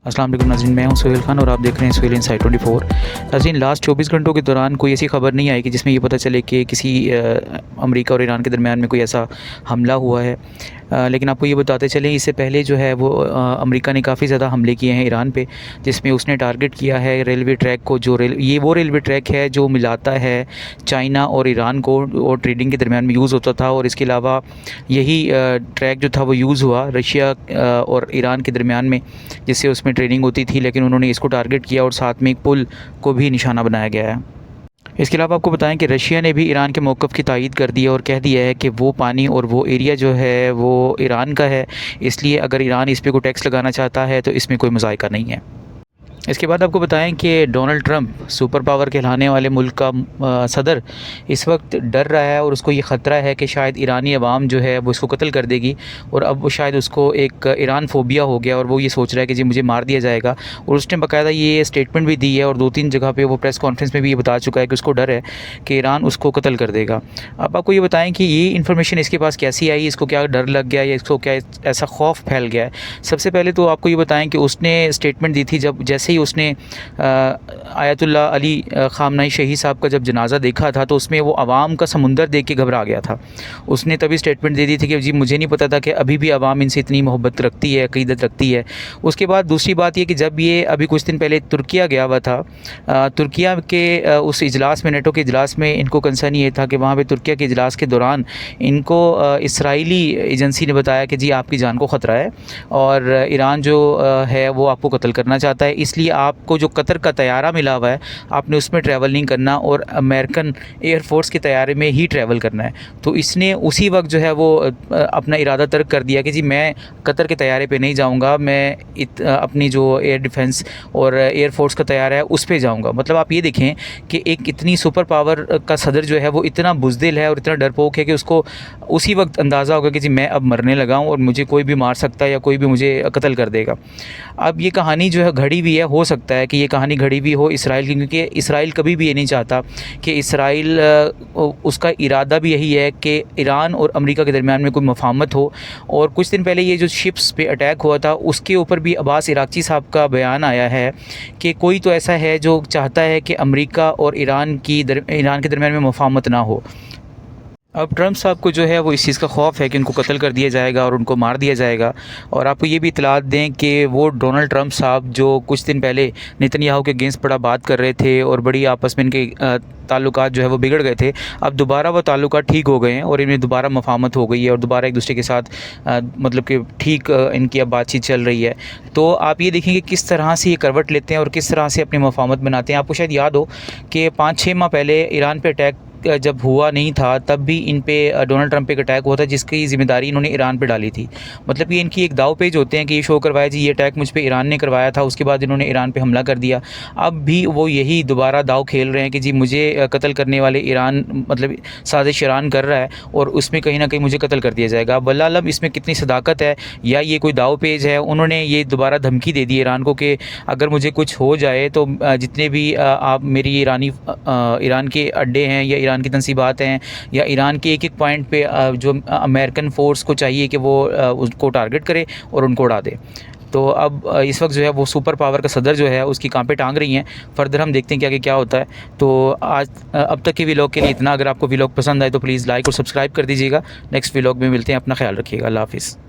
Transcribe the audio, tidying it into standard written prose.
अस्सलाम वालेकुम नाज़रीन, मैं हूं सोहेल खान और आप देख रहे हैं सोहेल इनसाइड 24। नाज़रीन, लास्ट 24 घंटों के दौरान कोई ऐसी खबर नहीं आई कि जिसमें ये पता चले कि किसी अमेरिका और ईरान के दरमियान में कोई ऐसा हमला हुआ है। लेकिन आपको ये बताते चलें, इससे पहले जो है वो अमेरिका ने काफ़ी ज़्यादा हमले किए हैं ईरान पे, जिसमें उसने टारगेट किया है रेलवे ट्रैक को। जो वो रेलवे ट्रैक है जो मिलाता है चाइना और ईरान को, और ट्रेडिंग के दरमियान में यूज़ होता था। और इसके अलावा यही ट्रैक जो था वो यूज़ हुआ रशिया और ईरान के दरमियान में, जिससे उसमें ट्रेनिंग होती थी। लेकिन उन्होंने इसको टारगेट किया और साथ में एक पुल को भी निशाना बनाया गया है। इसके अलावा आपको बताएं कि रशिया ने भी ईरान के मौक़िफ़ की तायीद कर दी है और कह दिया है कि वो पानी और वो एरिया जो है वो ईरान का है, इसलिए अगर ईरान इस पे कोई टैक्स लगाना चाहता है तो इसमें कोई मज़ायका नहीं है। इसके बाद आपको बताएं कि डोनाल्ड ट्रंप, सुपर पावर कहलाने वाले मुल्क का सदर, इस वक्त डर रहा है और उसको ये ख़तरा है कि शायद ईरानी अवाम जो है वो इसको कत्ल कर देगी। और अब वो शायद उसको एक ईरान फ़ोबिया हो गया और वो ये सोच रहा है कि जी मुझे मार दिया जाएगा। और उसने बाकायदा ये स्टेटमेंट भी दी है और 2-3 जगह पे वो प्रेस कॉन्फ्रेंस में भी ये बता चुका है कि उसको डर है कि ईरान उसको कत्ल कर देगा। अब आपको ये बताएं कि ये इन्फॉर्मेशन इसके पास कैसी आई, इसको क्या डर लग गया या इसको क्या ऐसा खौफ फैल गया है। सबसे पहले तो आपको ये बताएं कि उसने स्टेटमेंट दी थी जब जैसे ही उसने आयतुल्लाह अली ख़ामनाई शहीद साहब का जब जनाज़ा देखा था, तो उसमें वो आवाम का समुंदर देख के घबरा गया था। उसने तभी स्टेटमेंट दे दी थी कि जी मुझे नहीं पता था कि अभी भी आवाम इनसे इतनी मोहब्बत रखती है, अक़ीदत रखती है। उसके बाद दूसरी बात ये कि जब ये अभी कुछ दिन पहले तुर्किया गया हुआ था, तुर्किया के उस इजलास में, नेटो के इजलास में, इनको कंसर्न ये था कि वहाँ पर तुर्किया के इजलास के दौरान इनको इसराइली एजेंसी ने बताया कि जी आपकी जान को ख़तरा है और ईरान जो है वो आपको कत्ल करना चाहता है, इसलिए आपको जो कतर का तैयारा मिला हुआ है आपने उसमें ट्रैवल नहीं करना और अमेरिकन एयरफोर्स के तैयारे में ही ट्रैवल करना है। तो इसने उसी वक्त जो है वो अपना इरादा तर्क कर दिया कि जी मैं कतर के तैयारे पे नहीं जाऊंगा, मैं अपनी जो एयर डिफेंस और एयरफोर्स का तैयारा है उस पर जाऊंगा। मतलब आप ये देखें कि एक इतनी सुपर पावर का सदर जो है वो इतना बुज़दिल है और इतना डरपोक है कि उसको उसी वक्त अंदाज़ा होगा कि जी मैं अब मरने लगा हूँ और मुझे कोई भी मार सकता है या कोई भी मुझे कत्ल कर देगा। अब ये कहानी जो है घड़ी भी है, हो सकता है कि ये कहानी घड़ी भी हो इसराइल की, क्योंकि इसराइल कभी भी ये नहीं चाहता कि इसराइल, उसका इरादा भी यही है कि ईरान और अमेरिका के दरमियान में कोई मफाहमत हो। और कुछ दिन पहले ये जो शिप्स पे अटैक हुआ था उसके ऊपर भी अब्बास इराक़ची साहब का बयान आया है कि कोई तो ऐसा है जो चाहता है कि अमेरिका और ईरान के दरमियान में मफाहमत ना हो। अब ट्रंप साहब को जो है वो इस चीज़ का खौफ है कि उनको कत्ल कर दिया जाएगा और उनको मार दिया जाएगा। और आपको ये भी इतलात दें कि वो डोनाल्ड ट्रंप साहब जो कुछ दिन पहले नेतन्याहू के अगेंस्ट बड़ा बात कर रहे थे और बड़ी आपस में इनके ताल्लुकात जो है वो बिगड़ गए थे, अब दोबारा वो ताल्लुकात ठीक हो गए हैं और इनमें दोबारा मफाहमत हो गई है और दोबारा एक दूसरे के साथ मतलब कि ठीक इनकी अब बातचीत चल रही है। तो आप ये देखेंगे किस तरह से ये करवट लेते हैं और किस तरह से अपनी मफाहमत बनाते हैं। आपको शायद याद हो कि 5-6 माह पहले ईरान पर अटैक जब हुआ नहीं था तब भी इन पे डोनाल्ड ट्रंप पे एक अटैक हुआ था जिसकी ज़िम्मेदारी इन्होंने ईरान पे डाली थी। मतलब ये इनकी एक दाव पेज होते हैं कि ये शो करवाया जी ये अटैक मुझ पे ईरान ने करवाया था, उसके बाद इन्होंने ईरान पे हमला कर दिया। अब भी वो यही दोबारा दाव खेल रहे हैं कि जी मुझे कत्ल करने वाले ईरान, मतलब साजिश ईरान कर रहा है और उसमें कहीं ना कहीं मुझे कत्ल कर दिया जाएगा। अब वल्लाह अलम इसमें कितनी सदाकत है या ये कोई दाव पेज है। उन्होंने ये दोबारा धमकी दे दी ईरान को कि अगर मुझे कुछ हो जाए तो जितने भी आप मेरी ईरान के अड्डे हैं या ईरान की तंसीबात हैं या ईरान के एक पॉइंट पे जो अमेरिकन फ़ोर्स को चाहिए कि वो उसको टारगेट करे और उनको उड़ा दे। तो अब इस वक्त जो है वो सुपर पावर का सदर जो है उसकी कांपे टांग रही हैं। फर्दर हम देखते हैं कि आगे क्या होता है। तो आज अब तक के व्लॉग के लिए इतना। अगर आपको व्लॉग पसंद आए तो प्लीज़ लाइक और सब्सक्राइब कर दीजिएगा। नेक्स्ट व्लॉग में मिलते हैं। अपना ख्याल रखिएगा। अल्लाह हाफ़िज़।